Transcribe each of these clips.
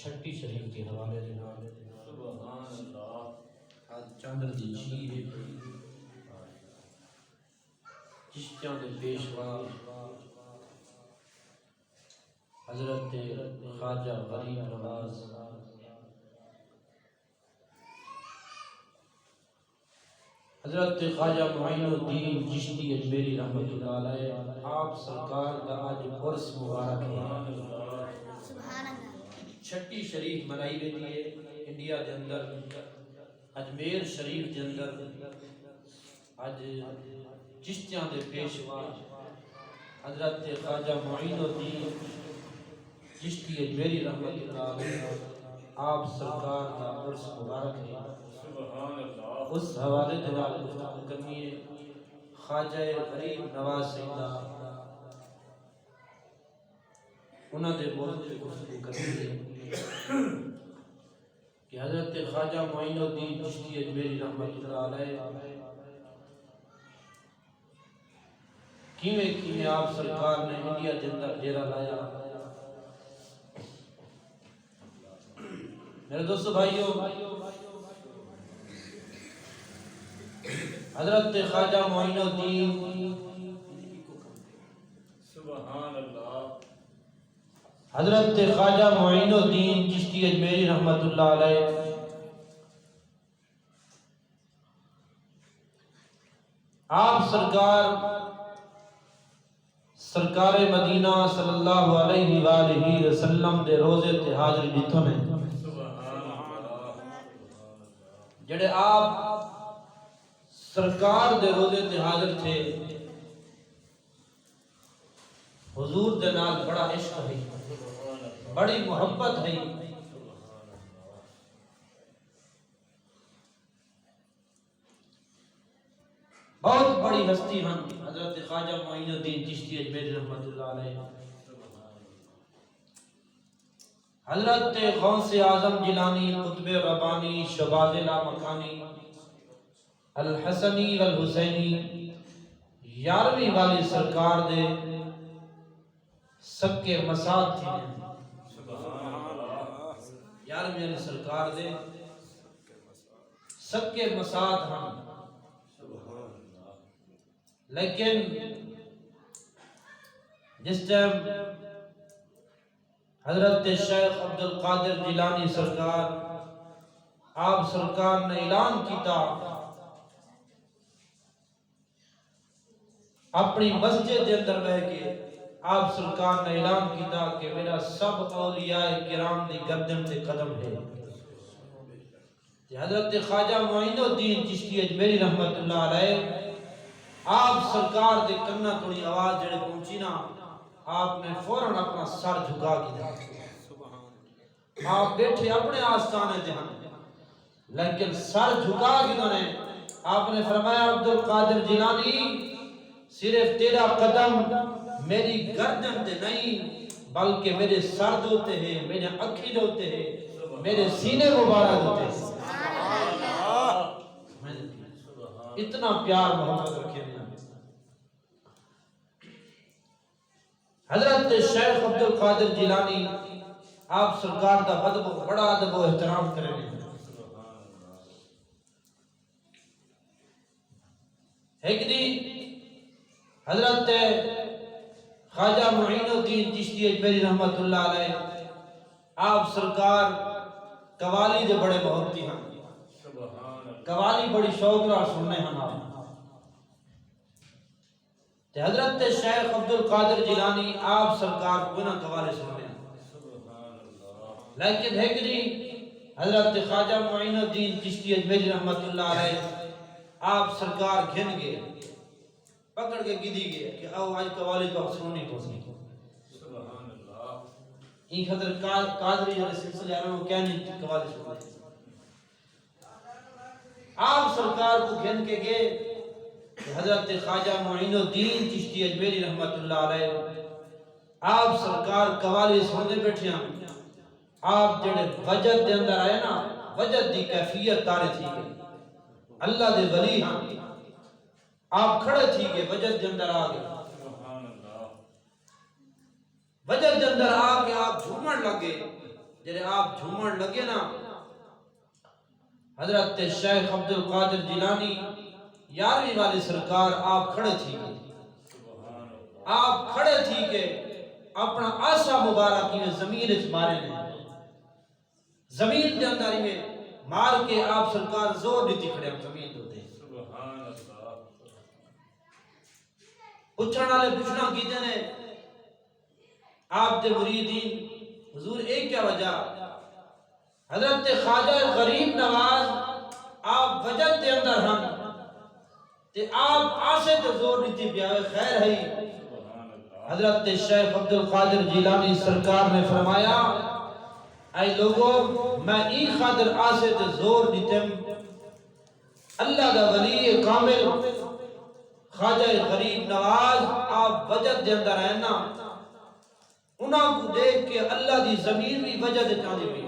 چھٹی شریف کے حوالے جناب سبحان اللہ چاندر دی شیر چشتیاں دے پیشوا حضرت خواجہ غریب نواز حضرت خواجہ معین الدین چشتی اجمیری رحمۃ اللہ علیہ آپ سرکار کا آج عرس مبارک ہے چھٹی شریف منائی ویندی ہے انڈیا دے اندر اجمیر شریف دے اندر اج چشتیاں دے پیشوا حضرت خواجہ معین الدین چشتی اجمیری رحمۃ اللہ علیہ آپ سرکار کا عرس مبارک ہے سبحان اللہ اس حوالے جناب گفتگو کرنی ہے خواجہ غریب نواز سیدہ انہوں نے موضوع سے گفتگو کرنی ہے کہ حضرت خواجہ معین الدین چشتی اجمیری رحمۃ اللہ علیہ کیویں آپ سرکار نے انڈیا کے اندر ڈیرا لایا میرے دوستو بھائیو حضرت خواجہ معین الدین سبحان اللہ حضرت خواجہ معین الدین چشتی اجمیری رحمۃ اللہ علیہ آپ سرکار مدینہ صلی اللہ علیہ وآلہ وسلم دے روزے تے حاضر جتھوں نے جڑے آپ سرکار دے روزے تے حاضر تھے حضور دے نال بڑا عشق ہے بڑی محبت ہے بہت بڑی ہستی ہیں حضرت خواجہ معین الدین چشتی اجمیری رحمۃ اللہ علیہ حضرت غوث اعظم جیلانی قطب ربانی شباز لامکانی الحسنی والحسینی یارویں والی سرکار دے سکے مساد تھی یارویں والی سرکار دے سکے مساد ہم لیکن جس ٹائم حضرت شیخ عبدالقادر جیلانی سرکار آپ سرکار نے اعلان کیتا اپنی مسجد کے اندر رہ کے آپ سرکار نے اعلان کیتا کہ میرا سب اولیاء کرام دی گردن تے قدم ہے حضرت خواجہ معین الدین چشتی اجمیری رحمۃ اللہ علیہ آپ سرکار دے کنا تھوڑی آواز جڑے پہنچی نا آپ نے فوراً اپنا سر جھکا دیا آپ بیٹھے اپنے آستانے تے ہیں لیکن سر جھکا کے نے آپ نے فرمایا عبدالقادر جیلانی صرف تیرا قدم میری گردن تے نہیں بلکہ میرے سر دوتے ہیں میرے اکھی دوتے ہیں میرے سینے مبارک دوتے ہیں اتنا پیار محبت رکھے ہیں حضرت شیخ عبدالقادر جیلانی آپ سرکار دا بڑا ادب و احترام کریں گے ایک دی حضرت خواجہ معین الدین چشتی اجمیری رحمۃ اللہ علیہ آپ سرکار قوالی دے بڑے محبتی ہیں قوالی بڑی شوق نال سننے ہیں تے حضرت شیخ عبدالقادر جیلانی آپ سرکار کو نہ قوالی سننے ہیں لیکن ایک دی حضرت خواجہ معین الدین چشتی اجمیری رحمۃ اللہ علیہ آپ سرکار گھن گئے پکڑ کے گدی گئے کہ آؤ آج قوالی تو آپ سننی کو سی سبحان اللہ این خطر قادری جو سلسلے آرہا ہوں کیا نہیں قوالی سننی آپ سرکار کو گھن کے گئے کہ حضرت خواجہ معین الدین چشتی اجمیری رحمۃ اللہ علیہ آپ سرکار قوالی سننے بیٹھے ہیں آپ جڑے وجد دے اندر آئے نا وجد دی کیفیت تارے تھی گئے اللہ دے ولی ہیں آپ کھڑے تھی گئے وجد دے اندر آ گئے وجد دے اندر آ کے آپ جھومن لگے جڑے آپ جھومن لگے نا حضرت شیخ عبد القادر جیلانی 11ویں والے سرکار آپ کھڑے تھی آپ کھڑے تھی کہ اپنا آسا مبارک میں زمین اس مارے نے زمین کے اندر میں مار کے آپ سرکار زور دیتی کھڑے ہم زمین دو دے پوچھنا لے پوچھنا کیتے نے آپ دے مریدین حضور ایک کیا وجہ حضرت خواجہ غریب نواز آپ وجد دے اندر ہم تے آپ آسے تے زور دیتی بیاوے خیر ہے حضرت شیخ عبد القادر جیلانی سرکار نے فرمایا اے لوگوں میں ای خاطر آسے تے زور دیتم اللہ دا ولی کامل خواجہ غریب نواز آپ وجد دے اندر ہیں نا انہاں کو دیکھ کے اللہ دی زمین بھی وجد دے چاندی بھی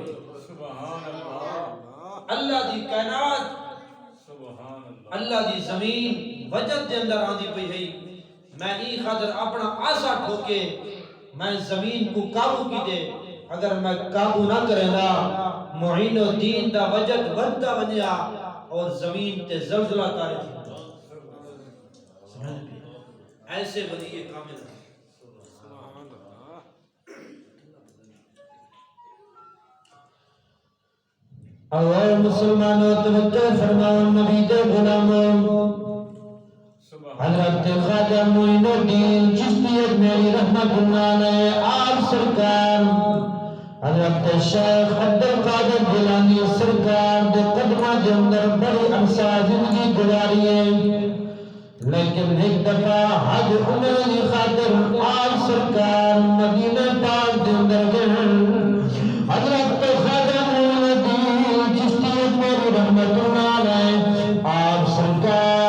اللہ دی کائنات اللہ دی زمین وجد دے اندر آندی پئی ہے میں ای خاطر اپنا آسا ٹھوکے میں زمین کو قابو کی دے اگر میں قابو نہ کرے نا معین الدین دا وجد ودہ بنیا اور زمین تے زلزلہ تارے تھی ایسے ولی کامل ہے اور مسلمانوں توجہ فرماؤ نبی دے غلاموں حضرت خواجہ معین الدین چشتی اجمیری رحمت اللہ علیہ آپ سرکار حضرت شیخ عبد القادر جیلانی سرکار دے قدمہ دے اندر بڑی عرصہ زندگی گزاری ہے لیکن ایک دفعہ حج عمر کی خاطر آپ سرکار مدینہ پاک دے اندر گئے حضرت خواجہ معین الدین چشتی اجمیری رحمت اللہ علیہ آپ سرکار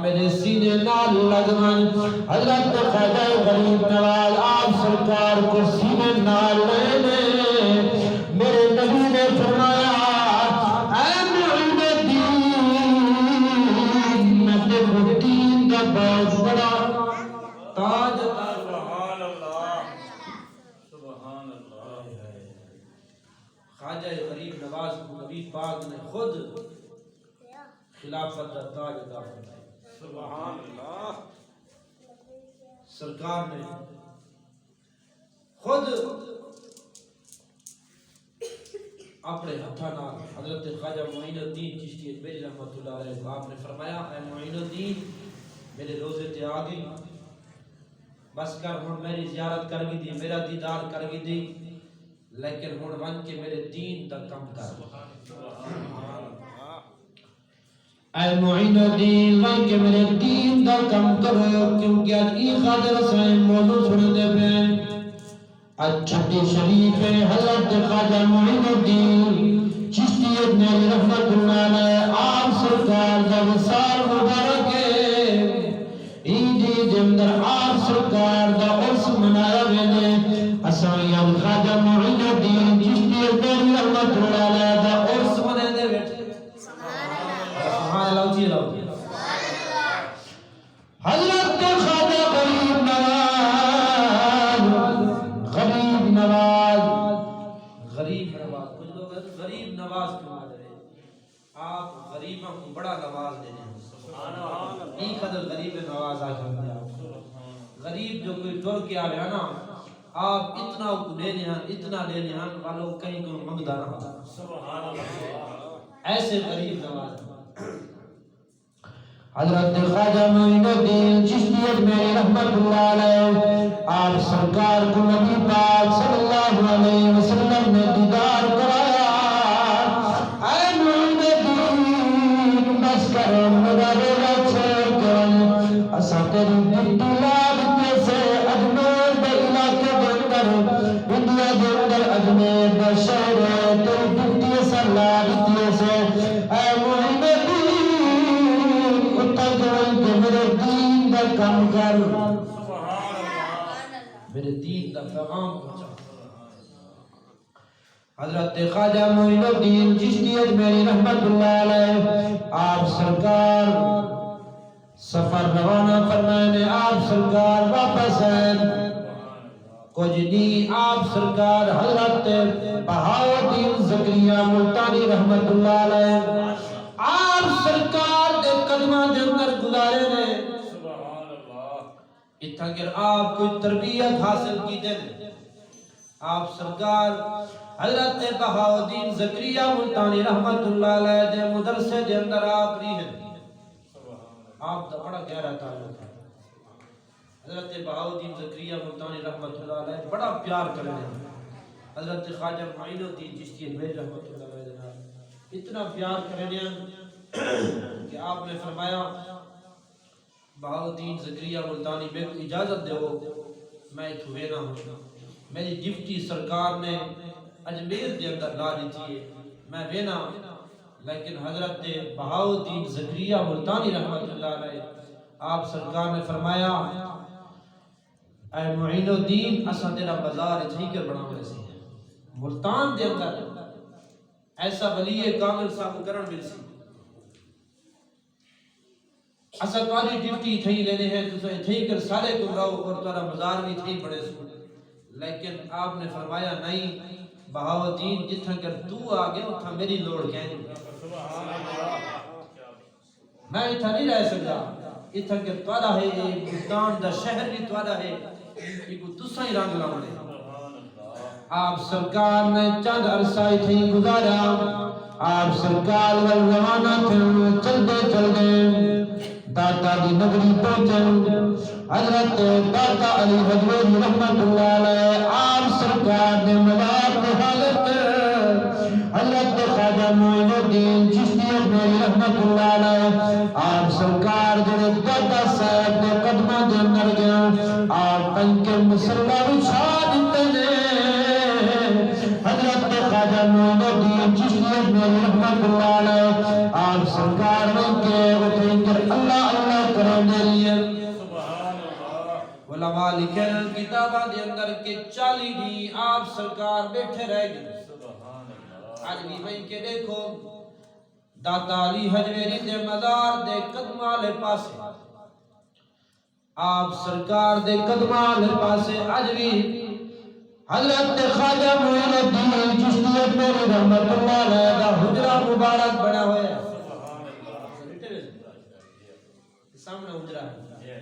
میرے سینے نال لگن حضرت خواجہ غریب نواز آپ سرکار کو سینے نال لینے میرے نبی نے فرمایا اے معین الدین میں تیرے دین کا بہت بڑا تاج سبحان اللہ سبحان اللہ خواجہ غریب نواز کو نبی پاک نے خود خلافت کا تاج عطا فرمایا سبحان اللہ سرکار نے خود اپنے ہتھاں نال حضرت خواجہ معین الدین چشتی اجمیری رحمۃ اللہ علیہ آپ نے فرمایا اے معین الدین میرے روزے تے آ گئی بس کر ہن میری زیارت کر گئی دی میرا دیدار کر گئی دی لیکن ہن ون کے میرے دین دا کم کر اے معین الدین میں کہ میرے دین دا کم کرو کیونکہ آج ای خاطر سے موضوع سننے پہ آج چھٹی شریف ہے حضرت خواجہ معین الدین چشتی اجمیری رحمت اللہ علیہ آپ سرکار دا وصال مبارک ہے عیدی دے اندر آپ سرکار دا عرس منایا ویلے اسائی خواجہ معین الدین چشتی اجمیری رحمت اللہ علیہ دا عرس منے دے بیٹھے حضرت خواجہ غریب نواز غریب نواز کچھ لوگ غریب نواز کیوں آ رہے آپ غریبوں کو بڑا نواز دینے ہیں نہیں قدر غریب نواز آ جاتے غریب جو کوئی ٹور کے آ رہا نا آپ اتنا لینے ہیں اتنا لینے ہیں والوں کہیں کو منگدہ نہ ایسے غریب نواز حضرت خواجہ معین الدین چشتی اجمیری رحمت اللہ علیہ آپ سرکار کو نبی پاک صلی اللہ علیہ وسلم نے دیدار کرایا. اے معین الدین بس کرو میرا روزہ چھوڑ کر اسا تیری ڈیوٹی لا دیتے سے اجمیر دے علاقے دے اندر انڈیا دے اندر اجمیر دے شہر تیری ڈیوٹی سے لا دیتے سے. اے معین میرے دین دا کام کر, میرے دین دا پیغام پہنچا. حضرت خواجہ معین الدین چشتی اجمیری رحمت اللہ علیہ آپ سرکار سفر روانہ فرمانے. آپ سرکار واپس ہیں کچھ نہیں. آپ سرکار حضرت بہاؤالدین زکریا ملتانی رحمت اللہ علیہ آپ سرکار دے قدمہ دے اندر گزارے نے. اتھا کہ آپ کوئی تربیت حاصل کی دے. آپ سرکار حضرت بہاؤالدین زکریا ملتانی رحمت اللہ علیہ دے مدرسے دے اندر آپ رہی ہیں. آپ دا بڑا گہرا تعلق ہے. حضرت بہاؤالدین زکریا ملتانی رحمت اللہ علیہ بڑا پیار کرنے ہیں. حضرت خواجہ معین الدین چشتی اجمیری رحمت اللہ علیہ اتنا پیار کرنے کہ آپ نے فرمایا بہاؤالدین زکریا ملتانی میں کو اجازت دے ہو میں اتھو وینا ہوں. میری ڈیوٹی سرکار نے اجمیر دے اندر لا دی تھی میں وینا, لیکن حضرت بہاؤالدین زکریا ملتانی رحمت اللہ علیہ آپ سرکار نے فرمایا اے معین الدین اساں تیرا بازار اتھائی کر بنا ہوئے سی ملتان دے اندر ایسا ولی کامل صاحب کرن مل سی. اسا تاری ڈیوٹی تھئی لینے ہیں تو تھئی کر سارے کو راو اور تارا مزار بھی تھئی بڑے سو. لیکن آپ نے فرمایا نہیں بہاؤالدین جتھا کر تو آگے اتھا میری لوڑ کہیں میں اتھا نہیں رہ سکتا. اتھا کر توارا ہے ملتان دا شہر بھی توارا ہے ایک تسا ہی رنگ لاؤنے. آپ سرکار نے چند عرصہ تھی گزارا. آپ سرکار روانہ تھے چلتے چلتے داتا دی نگری پہنچے. حضرت داتا علی حجویری رحمت اللہ علیہ آپ سرکار نے مزار کی حالت حضرت خواجہ معین الدین چشتی اجمیری رحمت اللہ علیہ آپ سرکار جڑے داتا صاحب نے قدمہ دے اندر گیا آپ پنکے مسلح بچھا دیتے نے. حضرت خواجہ معین الدین چشتی اجمیری رحمت اللہ علیہ آپ سرکار کے اٹھیں کر اللہ اللہ کرنے لیے. علماء لکھے کتابہ دے اندر کے 40 دی آپ سرکار بیٹھے رہ گئے. آج بھی بھائی کے دیکھو داتا علی حجویری دے مزار دے قدمہ لے پاسے آپ سرکار دے قدمہ لے پاسے آج بھی حضرت خواجہ معین الدین چشتی اجمیری رحمت اللہ علیہ دا حجرہ مبارک بنا ہوئے ہے. سامنے حجرہ ہے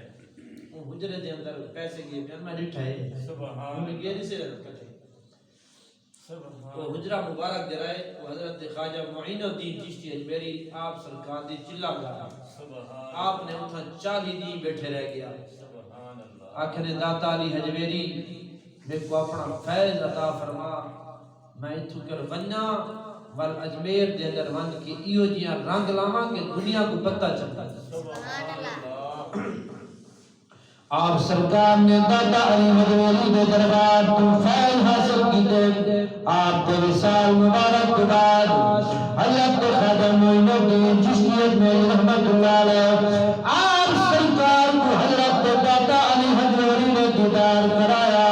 وہ حجرے دے اندر پیسے گئے بیان میں ڈٹھا ہے ہمیں گئے نہیں سے رہتا ہے. وہ حجرہ مبارک دے رہے وہ حضرت خواجہ معین الدین چشتی اجمیری آپ سرکار دی چلا گیا. آپ نے اتھا 40 دی بیٹھے رہ گیا. آخر داتا علی حجویری میں کو اپنا فیض عطا فرما میں اتھو کر ونیا وال اجمیر دے اندر ون کی ایو جیاں رنگ لاما کہ دنیا کو پتہ چلتا ہے. آپ سرکار نے داتا علی حجویری دے دربار تو فیض حاصل کی دے. آپ دے وصال مبارک کے بعد حضرت خواجہ معین الدین چشتی اجمیری رحمت اللہ علیہ آپ سرکار کو حضرت داتا علی حجویری نے دیدار کرایا.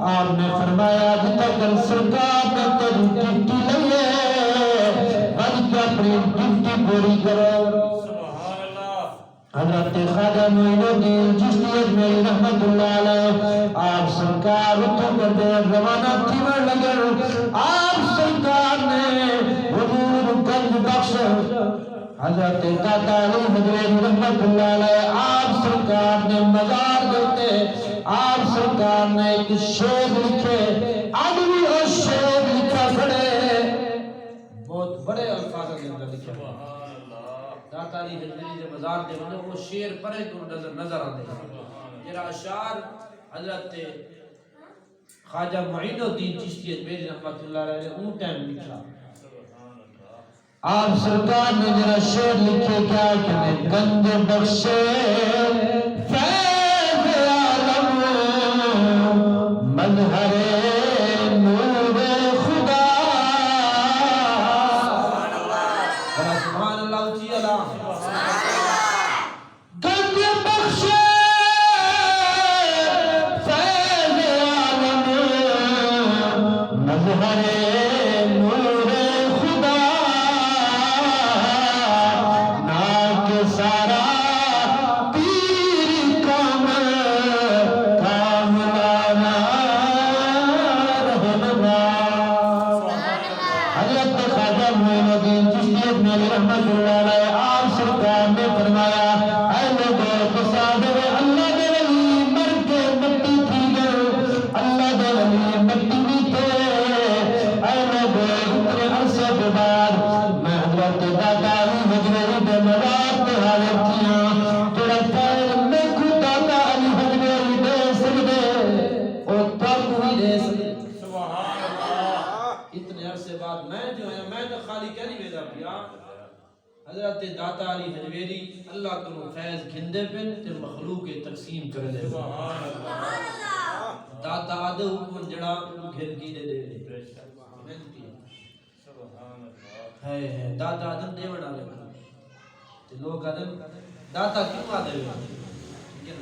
آپ نے فرمایا جتا کر سرکار نے تیری ڈیوٹی لئیے بلکہ اپنی ڈیوٹی پوری کرو. حضرت خواجہ معین الدین چشتی اجمیری رحمت اللہ علیہ آپ سرکار اتھو کر دے روانہ تھیور لگر. آپ سرکار نے حضور گنج بخش حضرت داتا علی حجویری رحمت اللہ علیہ آپ سرکار نے مزار دیتے. آپ سرکار نے ایک شعر لکھے عدوی اور شعر لکھا کھڑے بہت بڑے الفاظ کے اندر لکھے داتا علی حجویری دے مزار دے ونے وہ شیر پرے کو نظر آندے جڑا اشعار حضرت خواجہ معین الدین چشتی اجمیری رحمۃ اللہ علیہ نے اون ٹائم لکھا. آپ سرکار نے جرا شعر لکھے کیا کہ گنج بخشے فیض عالم مظہر نور خدا. سبحان اللہ اچھی اللہ. گنج بخشے فیض عالم مظہر نور خدا. ناک سارا پیر کام لانا رہنما. حضرت خواجہ معین الدین چشتی اجمیری رحمۃ اللہ علیہ آپ سرکار نے فرمایا اے لوگوں تصادر اللہ دے ولی مر کے مٹی تھی گئے. اللہ دے ولی مٹی بھی تھے. اے لوگوں اتنے عرصے کے بعد میں حضرت داتا علی حجویری دے مزار تے حاضر تھیاں. جڑا فیض میں کو داتا علی حجویری دے سکدے او تک بھی دے سکدے. سبحان اللہ. اتنے عرصے بعد میں جو ہے میں تو خالی کہہ نہیں ویدا پیا. حضرت داتا علی حجویری اللہ کو فیض گھندے پن تے مخلوق تقسیم کر دے. سبحان اللہ. داتا آدھے حکم جڑا گھر کی دے دے. سبحان اللہ. ہے داتا آدم دے بنا لے تے لوگ آدم داتا کیوں آدھے ہوئے.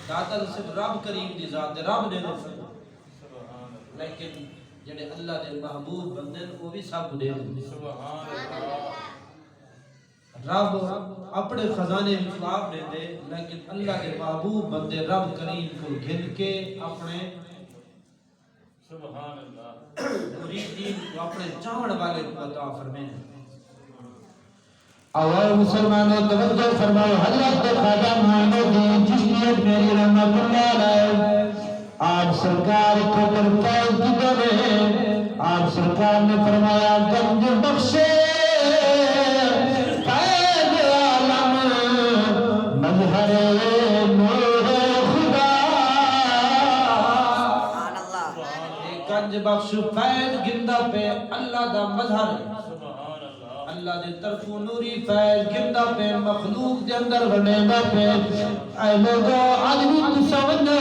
داتا تو صرف رب کریم دی ذات ہے. رب دے دے سبحان. لیکن جڑے اللہ دے محبوب بندے وہ بھی سب دے دے. سبحان اللہ. رب اپنے خزانے میں آپ دے دے لیکن اللہ کے محبوب بندے رب کریم کو گھن کے اپنے سبحان اللہ مریدین کو اپنے چاہن والے کو عطا فرمائے. اور مسلمانوں توجہ فرماؤ. حضرت خواجہ معین الدین چشتی اجمیری رحمۃ اللہ علیہ آپ سرکار کو در فیض کی دے. آپ سرکار نے فرمایا گنج بخشے مظہر نور خدا. گنج بخش فیض گندہ پہ اللہ دا مظہر. اللہ دے طرفو نوری فیض گندہ پہ مخلوق دے اندر بنے دا پہ. اے لوگو آدمی تو سمجھو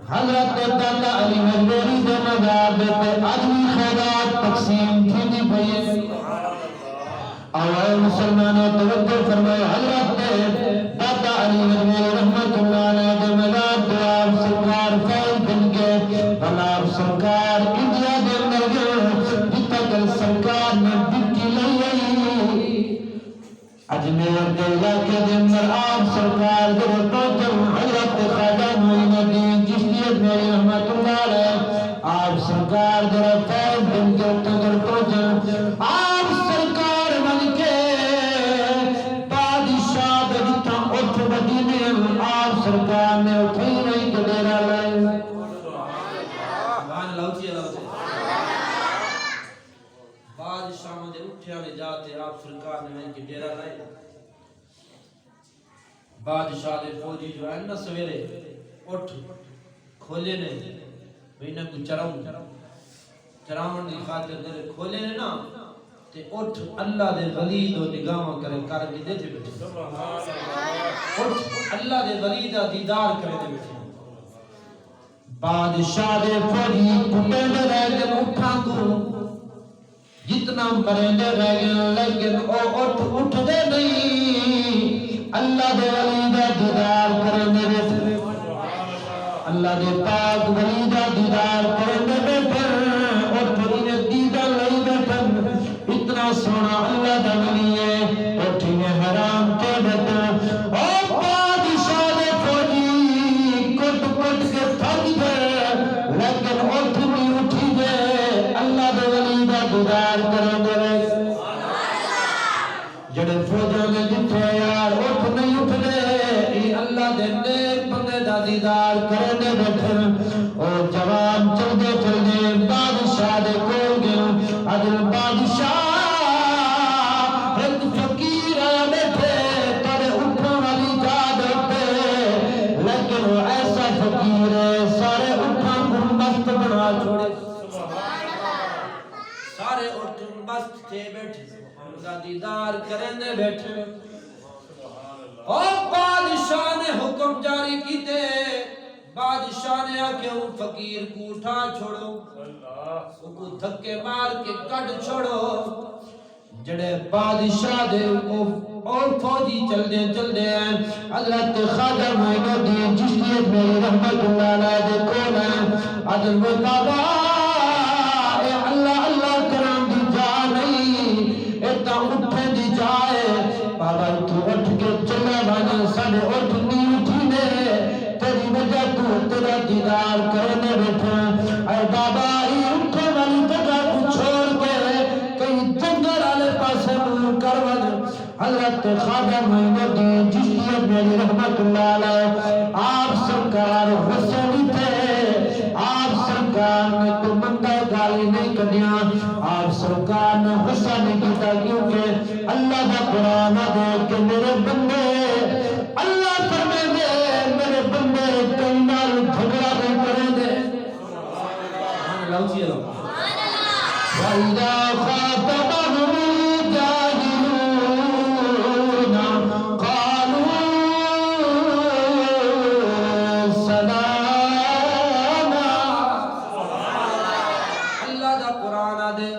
حضرت داتا علی حجویری دے مزار دے تے آدمی خیرات تقسیم تھی دی پئی. اور مسلمانوں توجہ فرمائے. حضرت داتا علی حجویری رحمۃ اللہ علیہ دے مزار دے آپ سرکار فیض بن کے آپ سرکار انڈیا دے اندر گئے. جتنا سرکار نے ڈپٹی لئی اجمیر کے علاقے دے اندر آپ سرکار دے پہنچے. حضرت خواجہ معین الدین چشتی اجمیری رحمۃ اللہ علیہ آپ سرکار دے فیض بن کے اتنے پہنچے. آپ سرکار بن کے بادشاہ دے جتنا اٹھ مدینے آپ سرکار نے اٹھے نہیں کہ ڈیرا لائے. سبحان اللہ. بادشاہ دے اٹھے والے جاتے آپ سرکار نے نہیں کہ ڈیرا لائے. بادشاہ دے فوجی جو ہے نا سویرے اٹھ کھولے نے بھئی نہ کو چراؤن دی خاطر دے کھولے نے نا تے اٹھ اللہ دے ولی دو نگاہ کرے کر کے دے بیٹھے. اٹھ اللہ دے ولی دا دیدار کرے دے بیٹھے. بادشاہ دے فوجی کٹے دے رہ گئے اٹھاں کو جتنا مرے رہ گئے لیکن او اٹھ دے نہیں. اللہ دے ولی دا دیدار کرنے بیٹھے. اللہ دے پاک ولی دا دیدار کرنے بیٹھے. اٹھ انہیں دیدار لئی بیٹھے. اتنا سونا اللہ دا ولی ہے. اٹھ انہیں حرام کے بیٹھے. او بادشاہ دے فوجی کٹ کٹ کے تھک گئے لیکن اٹھ نہیں اٹھی گئے. اللہ دے ولی دا دیدار کرنے بیٹھے. جڑے فوجوں نے جتھے یار اٹھ نہیں اٹھ گئے اللہ دے نیک بندے دا دیدار کرنے بیٹھے. اور جوان چلدے چلدے بادشاہ دے کول گئے. اجل بادشاہ ایک فقیر بیٹھے دا دیدار کرنے بیٹھے اور بادشاہ نے حکم جاری کیتے بادشاہ نے آکے وہ فقیر کو اٹھا چھوڑو اس کو دھکے مار کے کٹ چھوڑو جڑے بادشاہ دے اور فوجی چل دے ہیں حضرت خواجہ معین الدین چشتی میری رحمت اللہ علیہ دے کول ہیں عدل و بابا اے اللہ اللہ کرام دی جا نہیں ایتا اٹھے دی جائے بابا تو اٹھ کے چلے بانا ساڑھے اٹھ نہیں اٹھی دے تیری وجہ تو تیرا دیدار کرنے بیٹھا اے بابا ہی اٹھے والی جگہ کو چھوڑ کے کئی جنگل آلے پاسے ملو کرون حضرت خواجہ معین الدین چشتی میری رحمت اللہ علیہ آپ سرکار حسینی تھے آپ سرکار نے تو مندہ گالی نہیں کردیاں آپ سرکار نے غصہ نہیں کیتا کیونکہ اللہ دا قرآن دے کہ میرے بندے اللہ فرمے دے میرے بندے کئی نال جھگڑا نہیں کریں دے سبحان اللہ اچھی اللہ وَإِذَا خَاطَبَهُمُ الْجَاهِلُونَ قَالُوا سَلَامًا اللہ دا قرآن دے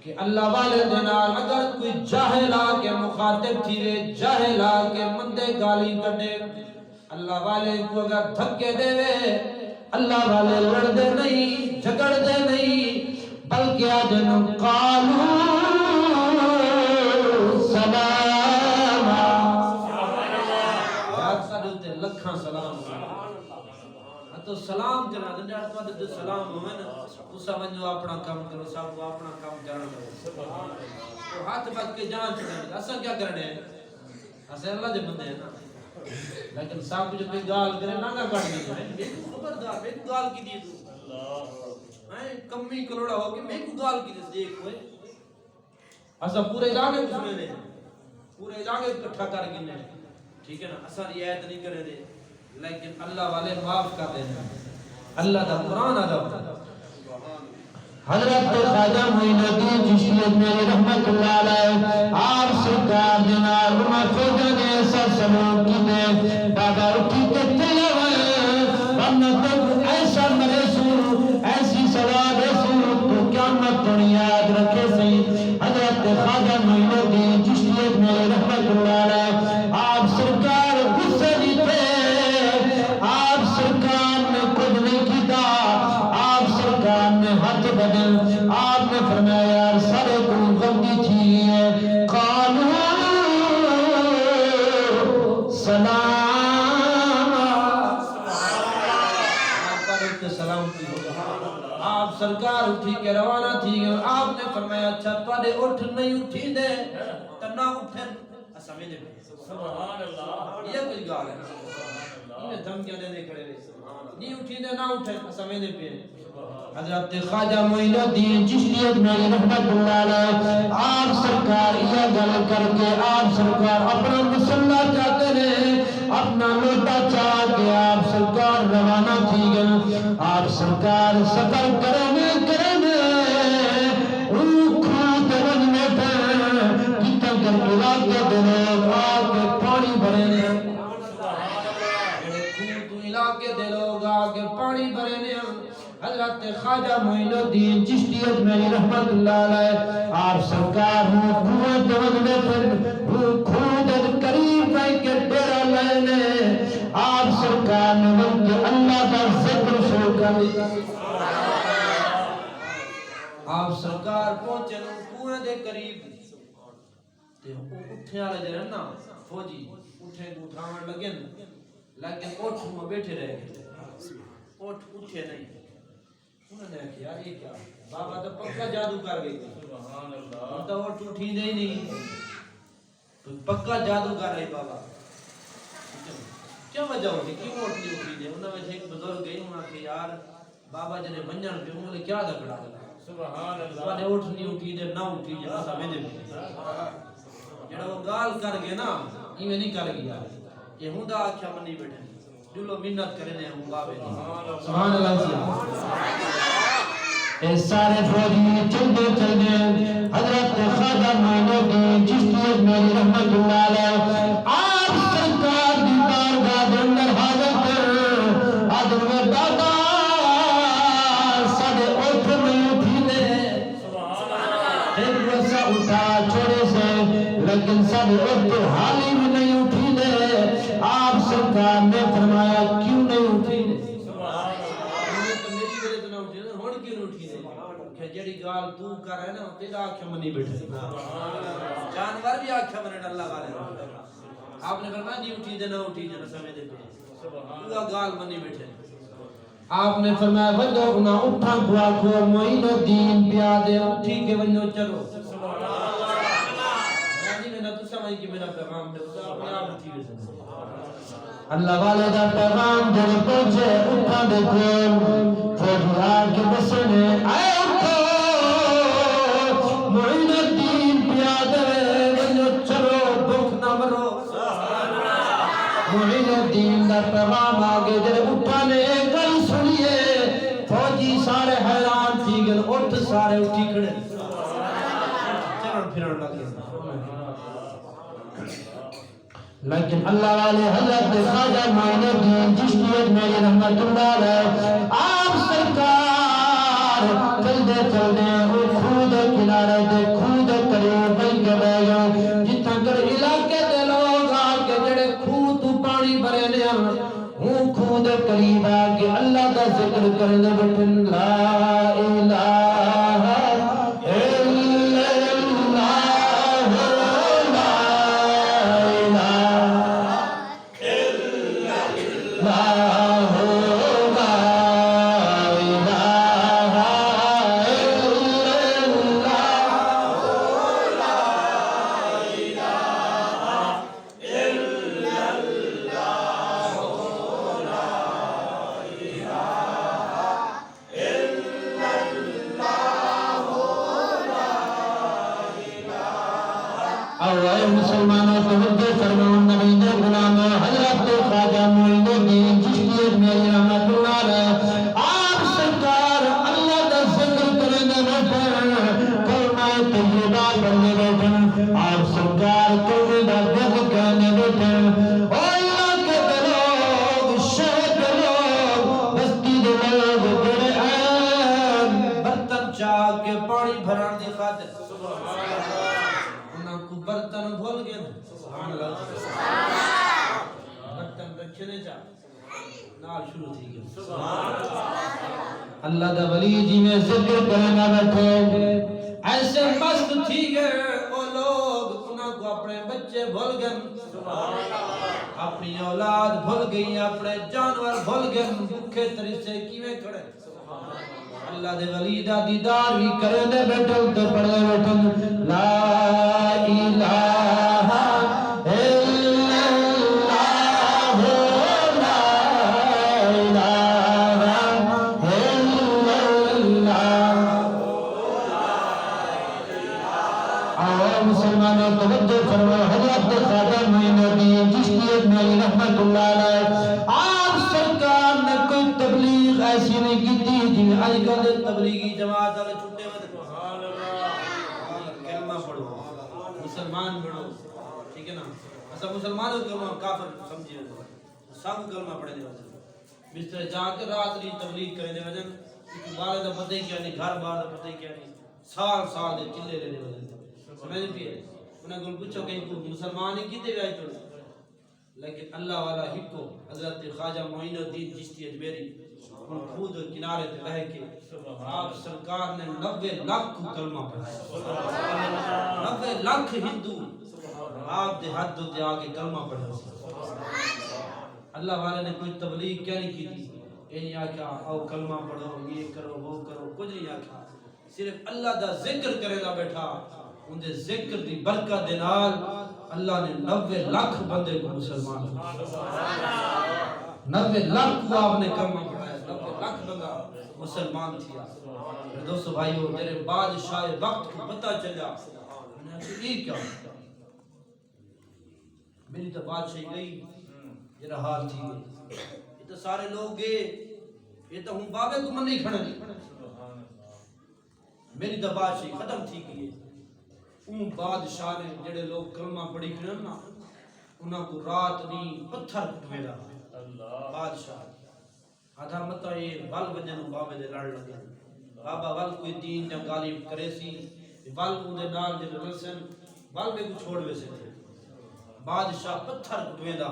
کہ اللہ والے دنال اگر کوئی جاہل آکے مخاطب تھیرے جاہل آکے مندے گالی کٹے اللہ والے کو اگر دھکے دے اللہ والے لڑ دے نہیں جھگڑ دے نہیں بلکہ آجن قالوا سلاما یاد ساڑھتے لکھاں سلام تو سلام کرنا دنیا تو سلام ہوئے نا اسا ونجو اپنا کام کرو سب کو اپنا کام کرنا تو ہاتھ بات کے جان چھڑے اسا کیا کرنے ہیں اسا اللہ دے بندے ہیں نا لیکن صاحب جو کوئی گال کرے ناگا کٹ نہیں ہے میں کو خبردار میں گال کی دی تو میں کمی کروڑا ہو کہ میں کو گال کی دیکھ ہوئے اسا پورے علاقے کو سنے نے پورے علاقے اکٹھا کر گنے ٹھیک ہے نا اسا رعایت نہیں کرے دے لیکن اللہ والے معاف کر دینا اللہ دا قرآن ادب حضرت خواجہ معین الدین چشتی میری رحمت اللہ علیہ آپ سرکار دینار محفوظہ نے ایسا سلوک کی دے بابا اٹھی کے چلے ہوئے ورنہ تک ایسا مرے سور ایسی سواد سور تو قیامت پر یاد رکھے سی حضرت خواجہ معین الدین چشتی میری رحمت اللہ علیہ آپ سرکار غصے نہیں تھے آپ سرکار نے کچھ نہیں کیتا آپ سرکار نے ہاتھ بدل آپ نے فرمایا یار سارے کو غلطی تھی ہے قالوا سلاما آپ کا رکھتے سلام کی آپ سرکار اٹھی کے روانہ تھی اور آپ نے فرمایا اچھا تواڈے اٹھ نہیں اٹھی دے تو نہ اٹھن سمجھ لے سبحان اللہ یہ کوئی گال ہے انہیں دھمکیاں دے کھڑے رہے نہیں اٹھی دے نہ اٹھے سمجھ لے پہ حضرت خواجہ معین الدین چشتی میری رحمت اللہ علیہ آپ سرکار یہ گل کر کے آپ سرکار اپنا مسلح چاہتے رہے اپنا لوٹا چاہ کے آپ سرکار روانہ تھی گئے آپ سرکار سفر کرنے خود رجنے پہ کتنا کر علاقے دے لوگ آکے پانی بھرے خود علاقے دے لوگ آکے پانی بھرے حضرت خواجہ معین الدین چشتی میری رحمت اللہ علیہ آپ سرکار ہوں کنویں دوندے پر خود قریب ہے کہ ڈیرا لینے آپ سرکار نے بلکہ اللہ کا ذکر شروع کر دیا آپ سرکار پہنچے کنویں دے قریب تے اٹھے والے جڑے نا فوجی اٹھے اٹھاون لگے لیکن اٹھ میں بیٹھے رہ گئے اٹھ اٹھے نہیں انہوں نے کہا یار یہ کیا بابا تو پکا جادو کر گئی سبحان اللہ تو اٹھ اٹھی دے نہیں تو پکا جادو کر رہی بابا کیا وجہ ہوگی کیوں اٹھ نہیں اٹھی دے انہوں نے ایک بزرگ گئی انہوں نے کہا یار بابا جنے منجن پہ انہوں نے کیا دکڑا دلا سبحان اللہ تو اٹھ نہیں اٹھی دے نہ اٹھی دے سمجھ دے جڑا وہ گال کر گئے نا ایویں نہیں کر گیا یہ ہوندا آکھیا منی بیٹھے دلو منت کرنے ہوں بابے سبحان اللہ اے سارے فوجی چلتے چلتے حضرت خواجہ معین الدین چشتی اجمیری رحمت اللہ علیہ آپ سرکار دی بارگاہ دے اندر حاضر کر آدم میں دادا ساڑے اٹھ نہیں اٹھی دے ایک ویسا اٹھا چھوڑے سے لیکن ساڑے اٹھ حالی بھی نہیں اٹھی دے آپ سرکار نے فرمایا کیوں نہیں اٹھی دے جڑی گال تو کر ہے نا تیرا آنکھیں منی بیٹھے جانور بھی آنکھیں منی اللہ والے آپ نے فرمایا نہیں اٹھی دے نہ اٹھی دے نہ سمجھ دے پورا گال منی بیٹھے آپ نے فرمایا وجہ انہاں اٹھا دعا کو معین الدین پیادے اٹھی کے ونجو چلو میں نے تو سمجھ کہ میرا پیغام دے اپنے آپ اٹھی ویسے اللہ والے دا پیغام جڑے پہنچے اٹھا دے کول فوجی آگ کے بسنے آئے اٹھو معین الدین پیادے ونجو چلو دکھ نہ مرو معین الدین دا پیغام آگے جڑے اٹھا نے گل سنیے فوجی سارے حیران تھی گل اٹھ سارے اٹھی کھڑے چلن پھرن لگے لیکن اللہ والے حضرت خواجہ معین الدین چشتی اجمیری رحمت اللہ علیہ آپ سرکار چلتے چلتے وہ خود کنارے دے خود قریب بل کے بہ گئے جتنا کر علاقے دے لوگ آکے جڑے خود تو پانی بھرے نے ہوں خود قریب آکے اللہ کا ذکر کرنے بیٹھن لا الہ مسلمانوں توجہ فرماؤ نبی دے غلام حضرت خواجہ معین الدین چشتی اجمیری رحمت اللہ علیہ آپ سرکار اللہ دا ذکر کرنے بیٹھے کلمہ طیبہ پڑھنے بیٹھے آپ سرکار کلمہ دا ذکر کرنے بیٹھے او اللہ کے لوگ شہر کے لوگ بستی دے لوگ جڑے ہیں برتن چاہ کے پانی بھران دی خاطر برتن بھول گئے سبحان اللہ برتن رکھنے چاہ نال شروع تھی گئے سبحان اللہ اللہ دا ولی جی میں ذکر کرنا بیٹھے ایسے مست تھی گئے وہ لوگ انہاں کو اپنے بچے بھول گئے اپنی اولاد بھول گئی اپنے جانور بھول گئے بھوکے طریقے کیویں کھڑے اللہ دے ولی دا دیدار بھی کرے دے بیٹھل تے پڑھے بیٹھل لا الہ الا اللہ لا الہ الا اللہ آؤ مسلمانوں توجہ فرماؤ حضرت خواجہ معین الدین چشتی اجمیری رحمت اللہ علیہ آپ سرکار نے کوئی تبلیغ ایسی نہیں کی تھی جن آج کل تبلیغی جماعت والے چھٹے ہوئے سبحان اللہ کلمہ پڑھو مسلمان بڑھو ٹھیک ہے نا ایسا مسلمانوں کو کافر سمجھے سب کلمہ پڑھے دے بستر جا کے رات لی تبلیغ کرے دے وجن بارے دا پتہ ہی کیا نہیں گھر بار دا پتہ ہی کیا نہیں سال سال دے چلے لے دے وجن سمجھ پی ہے انہیں گل پوچھو کہ مسلمان ہی کیتے ہوئے آئی لیکن اللہ والا ہکو حضرت خواجہ معین الدین چشتی اجمیری خود کنارے تے رہ کے آپ سرکار نے 90 لاکھ کلمہ پڑھا 90 لاکھ ہندو آپ دے حد تے آگے کلمہ پڑھا اللہ والے نے کوئی تبلیغ کیا نہیں کی تھی یہ نہیں آکھا آؤ کلمہ پڑھو یہ کرو وہ کرو کچھ نہیں آکھا صرف اللہ دا ذکر کرے دا بیٹھا ان دے ذکر دی برکت دے نال اللہ نے 90 لاکھ بندے کو مسلمان 90 لاکھ کو آپ نے کلمہ پڑھایا 90 لاکھ بندہ مسلمان تھیا دوستو بھائیو میرے بادشاہ وقت کو پتہ چلا انہیں کہا یہ کیا میری تو بادشاہی گئی یہ حال تھی یہ تو سارے لوگ گئے یہ تو ہوں بابے کو من نہیں کھڑا نہیں میری تو بادشاہی ختم تھی گئی اون بادشاہ نے جڑے لوگ کلمہ پڑھی کرن نا انہاں کو رات نہیں پتھر کٹوے دا بادشاہ آدھا متا یہ ول وجن بابے دے لڑ لگے بابا ول کوئی دین جا غالب کرے سی ول اون دے نال جڑے رسن ول میں کو چھوڑ ویسے تھے بادشاہ پتھر کٹوے دا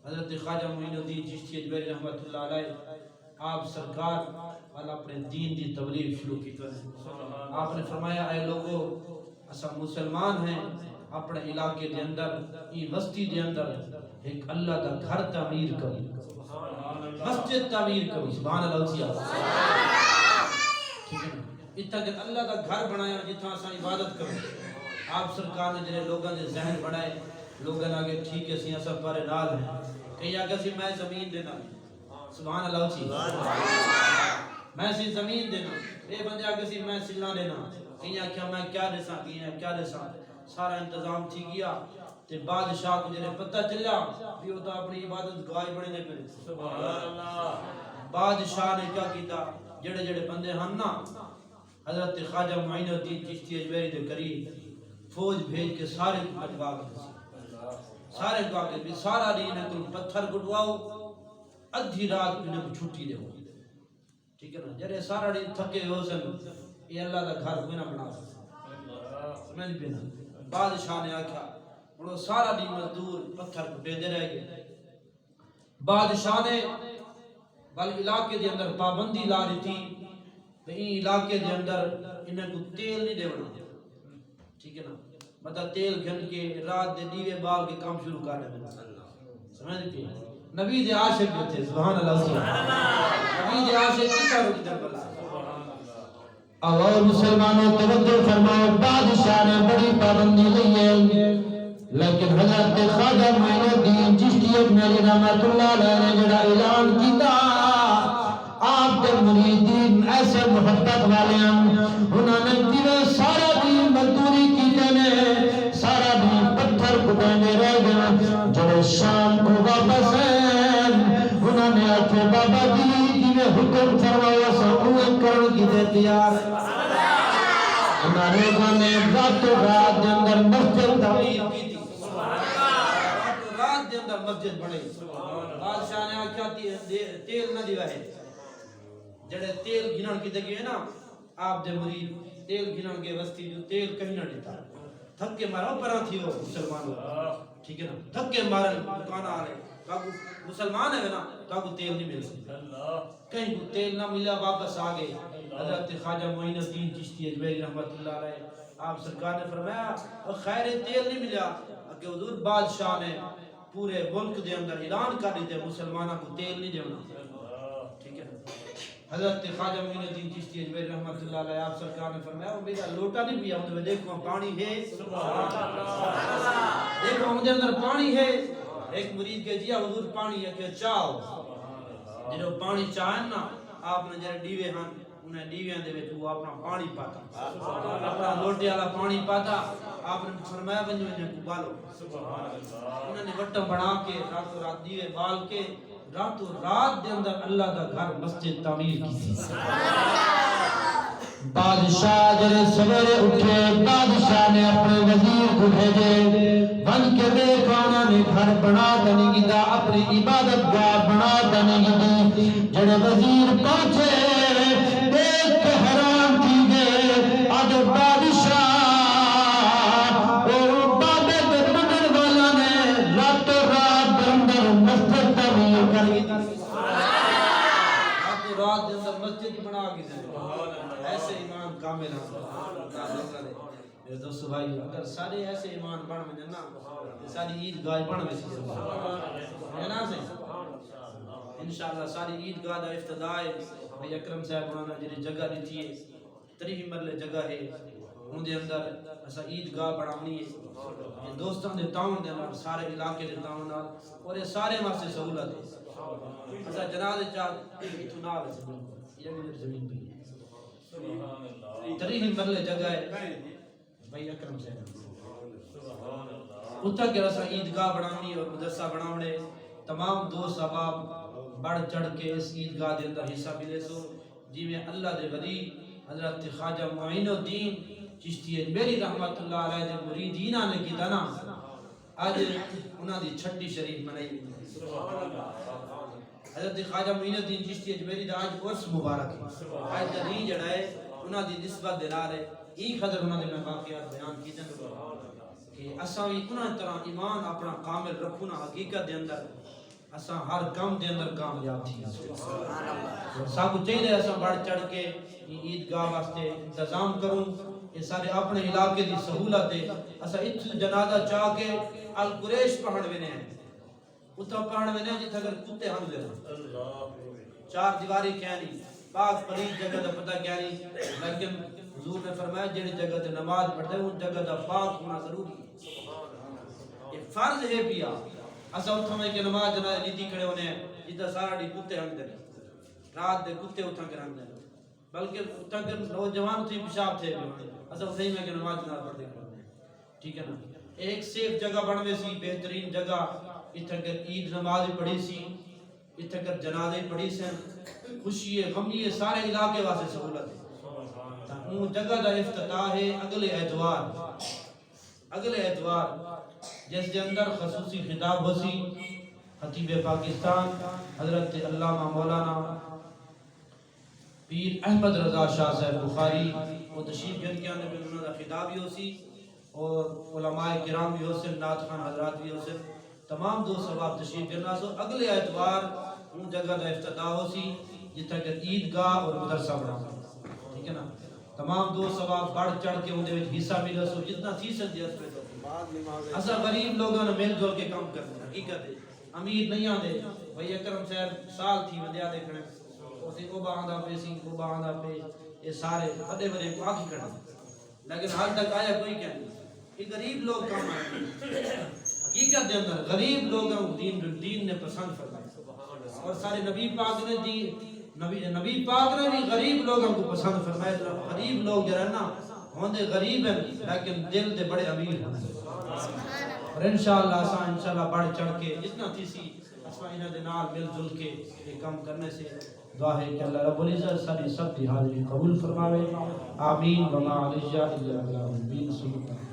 حضرت خواجہ معین الدین چشتی اجمیری رحمت اللہ علیہ آپ سرکار والا اپنے دین دی تبلیغ شروع کی کریں آپ نے فرمایا اے لوگو اسا مسلمان ہیں اپنے علاقے دے اندر ای بستی دے اندر ایک اللہ دا گھر تعمیر کریں مسجد تعمیر کریں سبحان اللہ ٹھیک ہے نا اتنا کہ اللہ دا گھر بنایا جتنا اسا عبادت کریں آپ سرکار نے جنہیں لوگوں نے ذہن بنائے لوگوں نے آگے ٹھیک ہے سیاں سب پارے نال ہیں کہیں آگے سی میں زمین دینا سبحان اللہ چیز میں سی زمین دینا اے بندے آگے سی میں سلنا دینا کہیں آگے میں کیا دیسا کیا دیسا سارا انتظام تھی گیا تے بادشاہ کو جنہیں پتہ چلا بھی ہوتا اپنی عبادت گائے بڑھنے پہ سبحان اللہ بادشاہ نے کیا کیتا جڑے جڑے بندے ہن نا حضرت خواجہ معین الدین چشتی اجمیری دے قریب فوج بھیج کے سارے کو کٹوا کے سارے کو آگے بھی سارا دین ہے تم پتھر کٹواؤ ادھی رات انہیں کو چھٹی دے ہو ٹھیک ہے نا جرے سارا دین تھکے ہو سن یہ اللہ دا گھر کوئی نہ بنا سمجھ پینا بادشاہ نے آکھا انہوں سارا دین مزدور پتھر کٹے دے رہ گئے بادشاہ نے بل علاقے دے اندر پابندی لا رہی تھی این علاقے دے اندر انہیں کو تیل نہیں دے بنا ٹھیک ہے نا مطلب تیل گھن کے رات دے دیوے بال کے کام شروع کر رہے ہیں سمجھ پہ نبی دے عاشق جو تھے سبحان اللہ نبی دے عاشق کی کارو کی طرف اللہ اور مسلمانوں توجہ فرماؤ بادشاہ نے بڑی پابندی لی ہے لیکن حضرت خواجہ معین الدین چشتی اجمیری رحمت اللہ علیہ نے جڑا اعلان کیتا آپ کے مریدین ایسے محبت والے ہیں انہوں نے دیوے سارا دین مزدوری کیتے نے سارا دین پتھر کٹانے رہ گئے جب شام کو واپس ہیں انہوں نے آکھے بابا جی دیوے حکم فرمایا سبوت کرن کی دے تیار انہوں نے راتوں رات دے اندر مسجد تعمیر کی تھی رات دے اندر مسجد بڑھے بادشاہ نے آکھا تیل نہ دیوا ہے جڑے تیل گھنن کی دے نا آپ دے مرید تیل گھنن کے وستی جو تیل کہیں نہ دیتا تھکے مارا پرا تھی ہو مسلمانوں ٹھیک ہے نا تھکے مارا دکان آ رہے تاکو مسلمان ہے نا تاکو تیل نہیں مل سکتا کہیں کو تیل نہ ملا واپس آگے حضرت خواجہ معین الدین چشتی اجمیری رحمت اللہ علیہ آپ سرکار نے فرمایا خیر تیل نہیں ملا کہ حضور بادشاہ نے پورے ملک دے اندر اعلان کر دیتے مسلمانوں کو تیل نہیں دینا ٹھیک ہے حضرت خواجہ معین الدین چشتی اجمیری رحمت اللہ علیہ آپ سرکار نے فرمایا وہ میرا لوٹا نہیں پیا ہوں دیکھو پانی ہے دیکھو ہم دے اندر پانی ہے ایک مرید کے جیا حضور پانی ہے کہ چاہو جنہوں پانی چاہیں نا آپ نے جنہوں ڈیوے ہاں انہیں ڈیویاں دے وچ وہ اپنا پانی پاتا اپنا لوٹے والا پانی پاتا آپ نے فرمایا بنجو انہیں کو بالو انہوں نے وٹم بنا کے راتوں رات دیوے بال کے راتوں رات دے اندر اللہ دا گھر مسجد تعمیر کی تھی بادشاہ جڑے سویرے اٹھے بادشاہ نے اپنے وزیر کو بھیجے بن کے دیکھا انہوں نے گھر بنا دنی گیتا اپنی عبادت گاہ بنا دنی گیتی جڑے وزیر پہنچے دیکھ کے حیران کی گئے آج بادشاہ اور بابے کے بنن والا نے راتوں رات اندر مسجد تعمیر کر گئی راتوں رات دے اندر مسجد بنا کے ایسے ایمان کامل ہیں میرے دوستو بھائی اگر سارے ایسے ایمان بڑھ میں جنہ ساری عید گاہ بڑھ میں سی ہے نا سے انشاءاللہ ساری عید گاہ دا افتداء بھائی اکرم صاحب انہوں نے جنہیں جگہ دیتی ہے 3 مرلے جگہ ہے ان دے اندر ایسا عید گاہ بڑھانی ہے دوستان دے تاؤن دے اندر سارے علاقے دے تاؤن اور یہ سارے واسطے سہولت ہے ایسا جنازے چاہ اتنال ہے یہ میرے زمین بھی ہے 3 مرلے جگہ ہے بھائی اکرم صاحب اتھا کے رسا عیدگاہ بنانی اور مدرسہ بناونے تمام دوست احباب بڑھ چڑھ کے اس عیدگاہ دے اندر حصہ ملے سو جی میں اللہ دے ولی حضرت خواجہ معین الدین چشتی اجمیری رحمت اللہ علیہ دے مریدین نے کی دنا آج انہاں دی چھٹی شریف منائی حضرت خواجہ معین الدین چشتی اجمیری دا آج عرس مبارک ہے آج دین جڑا ہے انہاں دی نسبت دلال ہے ایک حضر انہاں دے میں واقعات بیان کی دن کہ اساں بھی انہاں طرح ایمان اپنا کامل رکھنا حقیقت دے اندر اساں ہر کام دے اندر کامیاب تھی سب چاہیے اساں بڑھ چڑھ کے عیدگاہ واسطے انتظام کروں یہ سارے اپنے علاقے دی سہولت ہے اساں اتھو جنازہ چاہ کے القریش پہنڑ وینے ہیں اتھا پہنڑ وینے ہیں جتھا اگر کتے ہم دے چار دیواری کہنی پاک پلید جگہ دا پتہ کہنی لیکن حضور نے فرمایا جڑی جگہ تے نماز پڑھتے ہیں ان جگہ دا پاک ہونا ضروری ہے یہ فرض ہے پیا اسا اتھا میں کہ نماز جنازہ نیتی کھڑے ہونے ہیں جتھا سارا ڈی کتے ہم دے رات دے کتے اتھا کر ہم دے بلکہ اتھا کر نوجوان تھی پیشاب تھے اسا صحیح میں کہ نماز جنازہ پڑھتے ہیں ٹھیک ہے نا ایک سیف جگہ بنوے سی بہترین جگہ اتھا کر عید نماز پڑھی سی اتھا کر جنازے پڑھی سن خوشی غمی سارے علاقے واسطے سہولت ہے وہ جگہ دا افتتاح ہے اگلے اتوار جس کے اندر خصوصی خطاب ہوسی خطیب پاکستان حضرت علامہ مولانا پیر احمد رضا شاہ صاحب بخاری وہ تشریف گن کے اندر انہوں نے خطاب بھی ہوسی اور علماء کرام بھی ہوسن نعت خان حضرات بھی ہوسن تمام دو ثواب تشریف گنا سو اگلے اتوار وہ جگہ دا افتتاح ہوسی جتھا کہ عیدگاہ اور مدرسہ بنا ٹھیک ہے نا تمام دو ثواب بڑھ چڑھ کے ان دے وچ حصہ ملا سو جتنا تھی سن دی اسا غریب لوگوں نے مل جل کے کام کرنا حقیقت ہے امیر نہیں آندے بھئی اکرم صاحب سال تھی وندیا دیکھنے اسی کو باندھا پے سی کو باندھا پے یہ سارے بڑے بڑے پاکی کرنا لیکن حال تک آیا کوئی کیا نہیں یہ غریب لوگ کام آئے حقیقت دے اندر غریب لوگوں دین نے پسند فرمایا اور سارے نبی پاک نے نبی پاک نے بھی غریب لوگوں کو پسند فرمایا غریب لوگ جو رہنا ہوندے غریب ہیں لیکن دل دے بڑے امیر ہیں اور انشاءاللہ اساں انشاءاللہ بڑھ چڑھ کے جتنا تھی سی اساں انہاں دے نال مل جل کے یہ کام کرنے سے دعا ہے کہ اللہ رب العزت ساری سب کی حاضری قبول فرماوے آمین وما علیہ الا اللہ